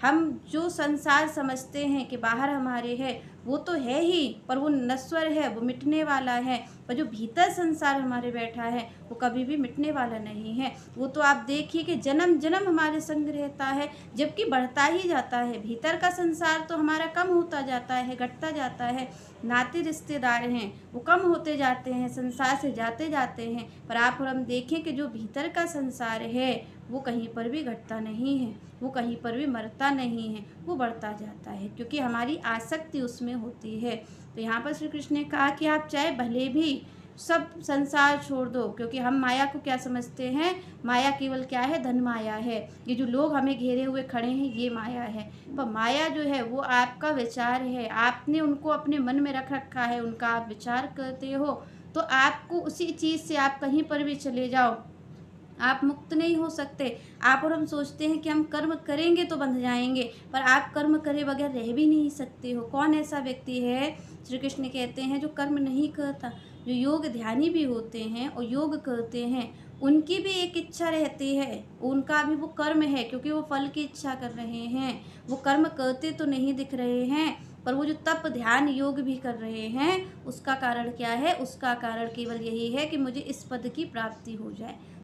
हम जो संसार समझते हैं कि बाहर हमारे है, वो तो है ही, पर वो नश्वर है, वो मिटने वाला है। पर जो भीतर संसार हमारे बैठा है, वो कभी भी मिटने वाला नहीं है। वो तो आप देखिए कि जन्म जन्म हमारे संग रहता है, जबकि बढ़ता ही जाता है। भीतर का संसार तो हमारा कम होता जाता है, घटता जाता है। नाते रिश्तेदार हैं, वो कम होते जाते हैं, संसार से जाते जाते हैं। पर आप और हम देखें कि जो भीतर का संसार है, वो कहीं पर भी घटता नहीं है, वो कहीं पर भी मरता नहीं है, वो बढ़ता जाता है, क्योंकि हमारी आसक्ति उसमें होती है। तो यहाँ पर श्री कृष्ण ने कहा कि आप चाहे भले भी सब संसार छोड़ दो, क्योंकि हम माया को क्या समझते हैं, माया केवल क्या है, धन माया है। ये जो लोग हमें घेरे हुए खड़े हैं, ये माया है। पर माया जो है वो आपका विचार है, आपने उनको अपने मन में रख रखा है, उनका आप विचार करते हो। तो आपको उसी चीज़ से, आप कहीं पर भी चले जाओ, आप मुक्त नहीं हो सकते। आप और हम सोचते हैं कि हम कर्म करेंगे तो बंध जाएंगे, पर आप कर्म करे बगैर रह भी नहीं सकते हो। कौन ऐसा व्यक्ति है, श्री कृष्ण कहते हैं, जो कर्म नहीं करता। जो योग ध्यानी भी होते हैं और योग करते हैं, उनकी भी एक इच्छा रहती है, उनका भी वो कर्म है, क्योंकि वो फल की इच्छा कर रहे हैं। वो कर्म करते तो नहीं दिख रहे हैं, पर वो जो तप ध्यान योग भी कर रहे हैं, उसका कारण क्या है, उसका कारण केवल यही है कि मुझे इस पद की प्राप्ति हो जाए।